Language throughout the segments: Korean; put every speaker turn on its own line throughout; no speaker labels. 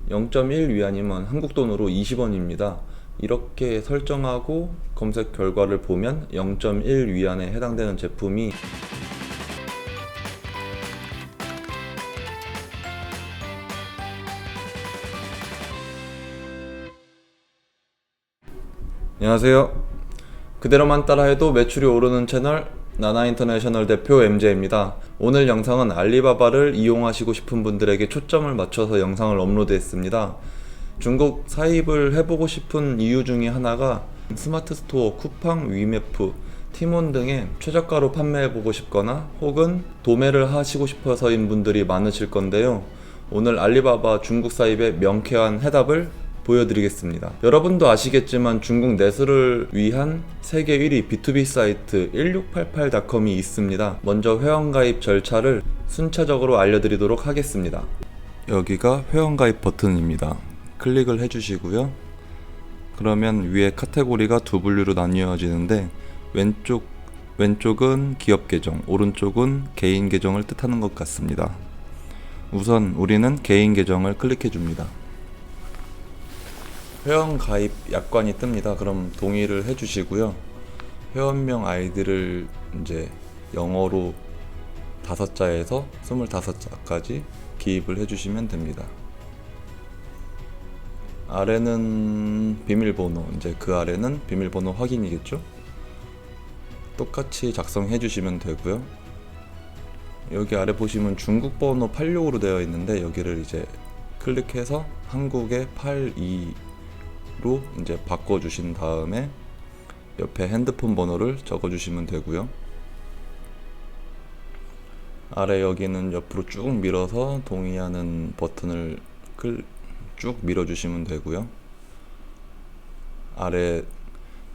0.1 위안이면 한국 돈으로 20원입니다. 이렇게 설정하고 검색 결과를 보면 0.1 위안에 해당되는 제품이 안녕하세요. 그대로만 따라해도 매출이 오르는 채널 나나인터내셔널 대표 MJ입니다. 오늘 영상은 알리바바를 이용하시고 싶은 분들에게 초점을 맞춰서 영상을 업로드했습니다. 중국 사입을 해보고 싶은 이유 중에 하나가 스마트 스토어, 쿠팡, 위메프, 티몬 등의 최저가로 판매해보고 싶거나 혹은 도매를 하시고 싶어서인 분들이 많으실 건데요. 오늘 알리바바 중국 사입의 명쾌한 해답을 보여드리겠습니다. 여러분도 아시겠지만 중국 내수를 위한 세계 1위 B2B 사이트 1688.com이 있습니다. 먼저 회원가입 절차를 순차적으로 알려드리도록 하겠습니다. 여기가 회원가입 버튼입니다. 클릭을 해주시고요. 그러면 위에 카테고리가 두 분류로 나뉘어지는데 왼쪽은 기업 계정, 오른쪽은 개인 계정을 뜻하는 것 같습니다. 우선 우리는 개인 계정을 클릭해 줍니다. 회원 가입 약관이 뜹니다. 그럼 동의를 해주시고요. 회원명 아이디를 이제 영어로 5자에서 25자까지 기입을 해주시면 됩니다. 아래는 비밀번호, 이제 그 아래는 비밀번호 확인이겠죠? 똑같이 작성해 주시면 되고요. 여기 아래 보시면 중국 번호 86으로 되어 있는데 여기를 이제 클릭해서 한국의 82로 이제 바꿔주신 다음에 옆에 핸드폰 번호를 적어주시면 되고요. 아래 여기는 옆으로 쭉 밀어서 동의하는 버튼을 쭉 밀어주시면 되고요. 아래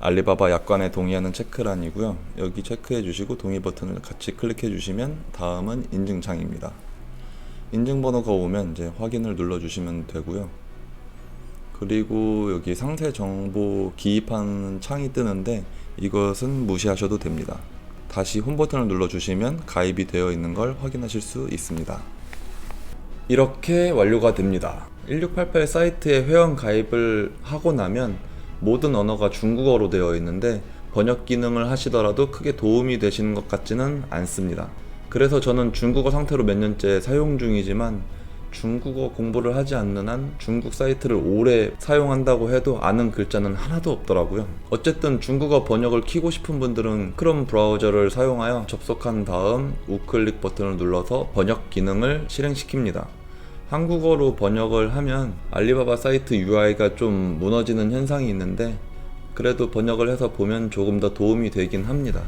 알리바바 약관에 동의하는 체크란이고요. 여기 체크해 주시고 동의 버튼을 같이 클릭해 주시면 다음은 인증창입니다. 인증번호가 오면 이제 확인을 눌러 주시면 되고요. 그리고 여기 상세 정보 기입하는 창이 뜨는데 이것은 무시하셔도 됩니다. 다시 홈 버튼을 눌러 주시면 가입이 되어 있는 걸 확인하실 수 있습니다. 이렇게 완료가 됩니다. 1688 사이트에 회원 가입을 하고 나면 모든 언어가 중국어로 되어 있는데 번역 기능을 하시더라도 크게 도움이 되시는 것 같지는 않습니다. 그래서 저는 중국어 상태로 몇 년째 사용 중이지만 중국어 공부를 하지 않는 한 중국 사이트를 오래 사용한다고 해도 아는 글자는 하나도 없더라고요. 어쨌든 중국어 번역을 키고 싶은 분들은 크롬 브라우저를 사용하여 접속한 다음 우클릭 버튼을 눌러서 번역 기능을 실행시킵니다. 한국어로 번역을 하면 알리바바 사이트 UI가 좀 무너지는 현상이 있는데 그래도 번역을 해서 보면 조금 더 도움이 되긴 합니다.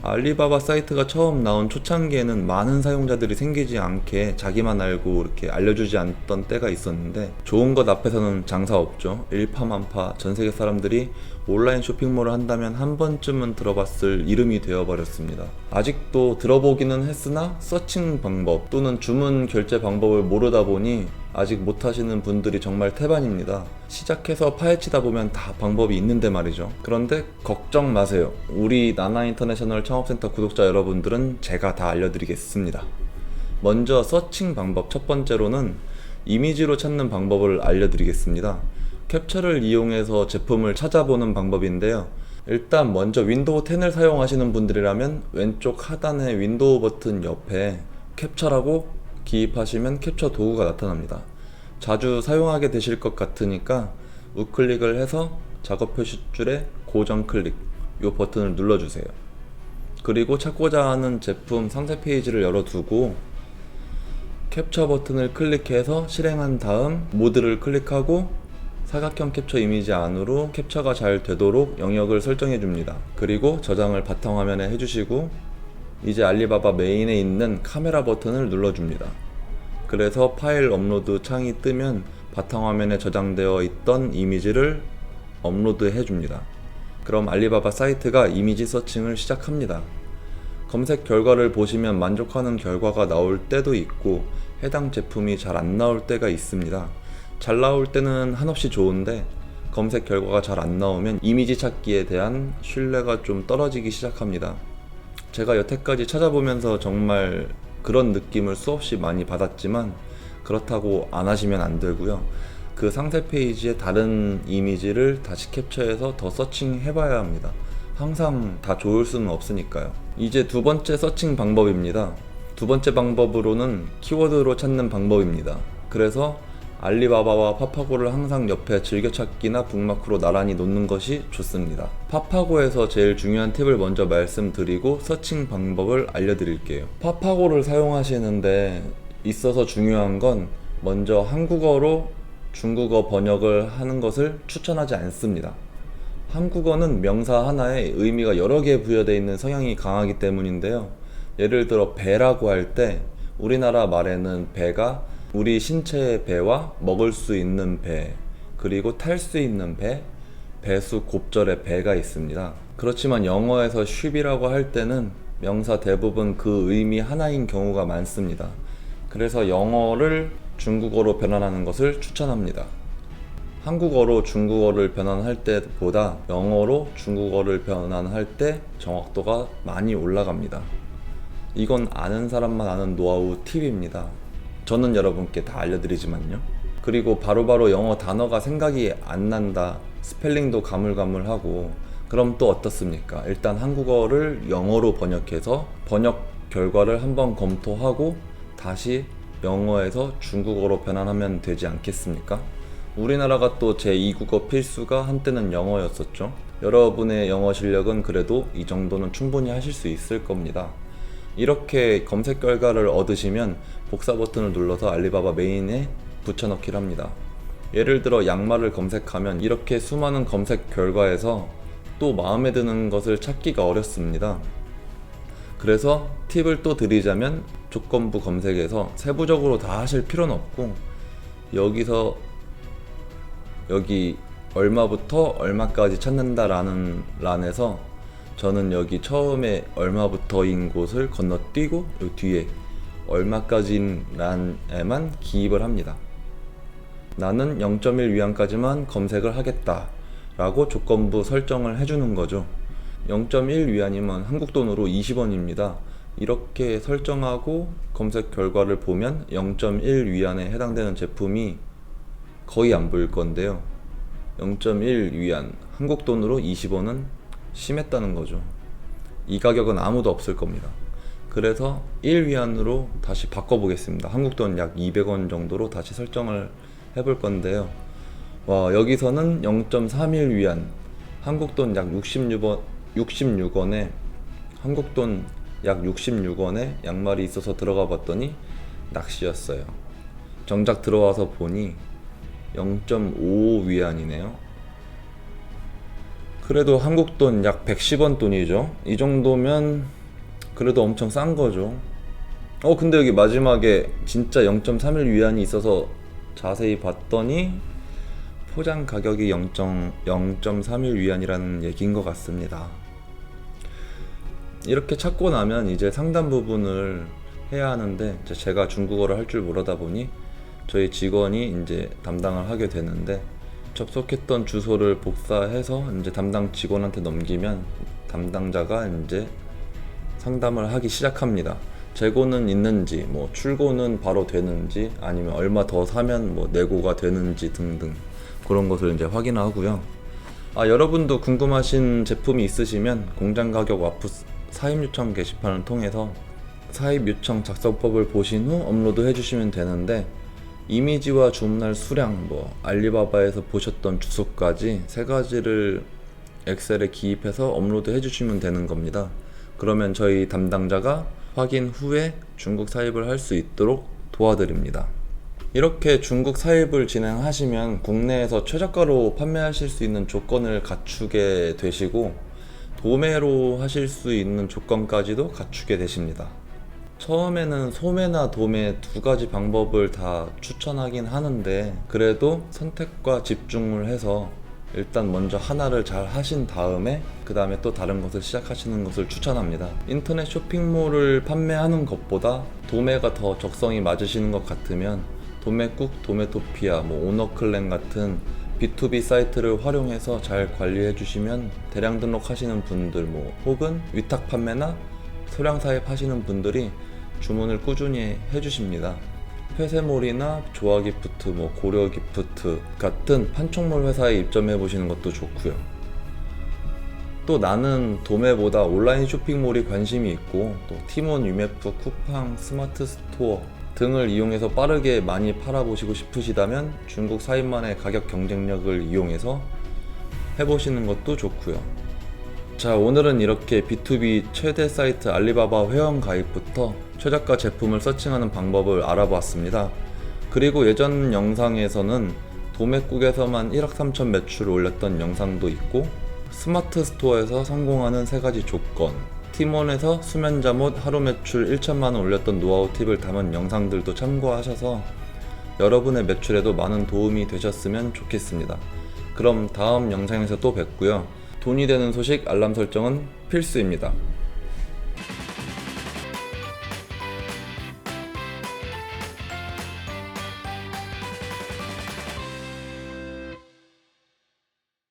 알리바바 사이트가 처음 나온 초창기에는 많은 사용자들이 생기지 않게 자기만 알고 이렇게 알려주지 않던 때가 있었는데 좋은 것 앞에서는 장사 없죠. 일파만파 전 세계 사람들이 온라인 쇼핑몰을 한다면 한 번쯤은 들어봤을 이름이 되어버렸습니다. 아직도 들어보기는 했으나 서칭 방법 또는 주문 결제 방법을 모르다 보니 아직 못하시는 분들이 정말 태반입니다. 시작해서 파헤치다 보면 다 방법이 있는데 말이죠. 그런데 걱정 마세요. 우리 나나인터내셔널 창업센터 구독자 여러분들은 제가 다 알려드리겠습니다. 먼저 서칭 방법 첫 번째로는 이미지로 찾는 방법을 알려드리겠습니다. 캡처를 이용해서 제품을 찾아보는 방법인데요. 일단 먼저 윈도우 10을 사용하시는 분들이라면 왼쪽 하단의 윈도우 버튼 옆에 캡처라고 기입하시면 캡처 도구가 나타납니다. 자주 사용하게 되실 것 같으니까 우클릭을 해서 작업 표시줄에 고정 클릭 이 버튼을 눌러주세요. 그리고 찾고자 하는 제품 상세 페이지를 열어두고 캡처 버튼을 클릭해서 실행한 다음 모드를 클릭하고 사각형 캡처 이미지 안으로 캡처가 잘 되도록 영역을 설정해 줍니다. 그리고 저장을 바탕화면에 해주시고 이제 알리바바 메인에 있는 카메라 버튼을 눌러줍니다. 그래서 파일 업로드 창이 뜨면 바탕화면에 저장되어 있던 이미지를 업로드 해줍니다. 그럼 알리바바 사이트가 이미지 서칭을 시작합니다. 검색 결과를 보시면 만족하는 결과가 나올 때도 있고 해당 제품이 잘 안 나올 때가 있습니다. 잘 나올 때는 한없이 좋은데 검색 결과가 잘 안 나오면 이미지 찾기에 대한 신뢰가 좀 떨어지기 시작합니다. 제가 여태까지 찾아보면서 정말 그런 느낌을 수없이 많이 받았지만 그렇다고 안 하시면 안 되고요. 그 상세 페이지에 다른 이미지를 다시 캡처해서 더 서칭해 봐야 합니다. 항상 다 좋을 수는 없으니까요. 이제 두 번째 서칭 방법입니다. 두 번째 방법으로는 키워드로 찾는 방법입니다. 그래서 알리바바와 파파고를 항상 옆에 즐겨찾기나 북마크로 나란히 놓는 것이 좋습니다. 파파고에서 제일 중요한 팁을 먼저 말씀드리고 서칭 방법을 알려드릴게요. 파파고를 사용하시는데 있어서 중요한 건 먼저 한국어로 중국어 번역을 하는 것을 추천하지 않습니다. 한국어는 명사 하나에 의미가 여러 개 부여되어 있는 성향이 강하기 때문인데요. 예를 들어 배라고 할 때 우리나라 말에는 배가 우리 신체의 배와 먹을 수 있는 배, 그리고 탈 수 있는 배, 배수 곱절의 배가 있습니다. 그렇지만 영어에서 ship이라고 할 때는 명사 대부분 그 의미 하나인 경우가 많습니다. 그래서 영어를 중국어로 변환하는 것을 추천합니다. 한국어로 중국어를 변환할 때보다 영어로 중국어를 변환할 때 정확도가 많이 올라갑니다. 이건 아는 사람만 아는 노하우 팁입니다. 저는 여러분께 다 알려드리지만요. 그리고 바로바로 영어 단어가 생각이 안 난다, 스펠링도 가물가물하고, 그럼 또 어떻습니까? 일단 한국어를 영어로 번역해서 번역 결과를 한번 검토하고 다시 영어에서 중국어로 변환하면 되지 않겠습니까? 우리나라가 또 제2국어 필수가 한때는 영어였었죠. 여러분의 영어 실력은 그래도 이 정도는 충분히 하실 수 있을 겁니다. 이렇게 검색 결과를 얻으시면 복사 버튼을 눌러서 알리바바 메인에 붙여넣기를 합니다. 예를 들어 양말을 검색하면 이렇게 수많은 검색 결과에서 또 마음에 드는 것을 찾기가 어렵습니다. 그래서 팁을 또 드리자면 조건부 검색에서 세부적으로 다 하실 필요는 없고, 여기서 여기 얼마부터 얼마까지 찾는다라는 란에서 저는 여기 처음에 얼마부터인 곳을 건너뛰고 여기 뒤에 얼마까지인 란에만 기입을 합니다. 나는 0.1 위안까지만 검색을 하겠다 라고 조건부 설정을 해주는 거죠. 0.1 위안이면 한국 돈으로 20원입니다. 이렇게 설정하고 검색 결과를 보면 0.1 위안에 해당되는 제품이 거의 안 보일 건데요. 0.1 위안, 한국 돈으로 20원은 심했다는 거죠. 이 가격은 아무도 없을 겁니다. 그래서 1위안으로 다시 바꿔보겠습니다. 한국 돈 약 200원 정도로 다시 설정을 해볼 건데요. 여기서는 0.31 위안, 한국 돈 약 66원에 한국 돈 약 66원에 양말이 있어서 들어가 봤더니 낚시였어요. 정작 들어와서 보니 0.5 위안이네요. 그래도 한국 돈 약 110원 돈이죠. 이 정도면 그래도 엄청 싼 거죠. 근데 여기 마지막에 진짜 0.31 위안이 있어서 자세히 봤더니 포장 가격이 0.31 위안이라는 얘기인 것 같습니다. 이렇게 찾고 나면 이제 상담 부분을 해야 하는데, 제가 중국어를 할 줄 모르다 보니 저희 직원이 이제 담당을 하게 되는데, 접속했던 주소를 복사해서 이제 담당 직원한테 넘기면 담당자가 이제 상담을 하기 시작합니다. 재고는 있는지, 출고는 바로 되는지, 아니면 얼마 더 사면 내고가 되는지 등등 그런 것을 이제 확인하고요. 여러분도 궁금하신 제품이 있으시면 공장 가격 와프 사입 요청 게시판을 통해서 사입 요청 작성법을 보신 후 업로드 해주시면 되는데, 이미지와 주문할 수량, 알리바바에서 보셨던 주소까지 세 가지를 엑셀에 기입해서 업로드 해주시면 되는 겁니다. 그러면 저희 담당자가 확인 후에 중국 사입을 할 수 있도록 도와드립니다. 이렇게 중국 사입을 진행하시면 국내에서 최저가로 판매하실 수 있는 조건을 갖추게 되시고, 도매로 하실 수 있는 조건까지도 갖추게 되십니다. 처음에는 소매나 도매 두 가지 방법을 다 추천하긴 하는데, 그래도 선택과 집중을 해서 일단 먼저 하나를 잘 하신 다음에 그 다음에 또 다른 것을 시작하시는 것을 추천합니다. 인터넷 쇼핑몰을 판매하는 것보다 도매가 더 적성이 맞으시는 것 같으면 도매국, 도매토피아, 오너클랜 같은 B2B 사이트를 활용해서 잘 관리해 주시면 대량 등록하시는 분들, 혹은 위탁 판매나 소량 사입 하시는 분들이 주문을 꾸준히 해주십니다. 폐쇄몰이나 조화기프트, 고려기프트 같은 판촉물 회사에 입점해 보시는 것도 좋고요. 또 나는 도매보다 온라인 쇼핑몰이 관심이 있고 또 티몬, 유메프, 쿠팡, 스마트 스토어 등을 이용해서 빠르게 많이 팔아보시고 싶으시다면 중국 사입만의 가격 경쟁력을 이용해서 해보시는 것도 좋고요. 자, 오늘은 이렇게 B2B 최대 사이트 알리바바 회원 가입부터 최저가 제품을 서칭하는 방법을 알아보았습니다. 그리고 예전 영상에서는 도매국에서만 1억 3천 매출을 올렸던 영상도 있고, 스마트 스토어에서 성공하는 3가지 조건, 티몬에서 수면 잠옷 하루 매출 1천만원 올렸던 노하우 팁을 담은 영상들도 참고하셔서 여러분의 매출에도 많은 도움이 되셨으면 좋겠습니다. 그럼 다음 영상에서 또 뵙고요. 돈이 되는 소식 알람 설정은 필수입니다.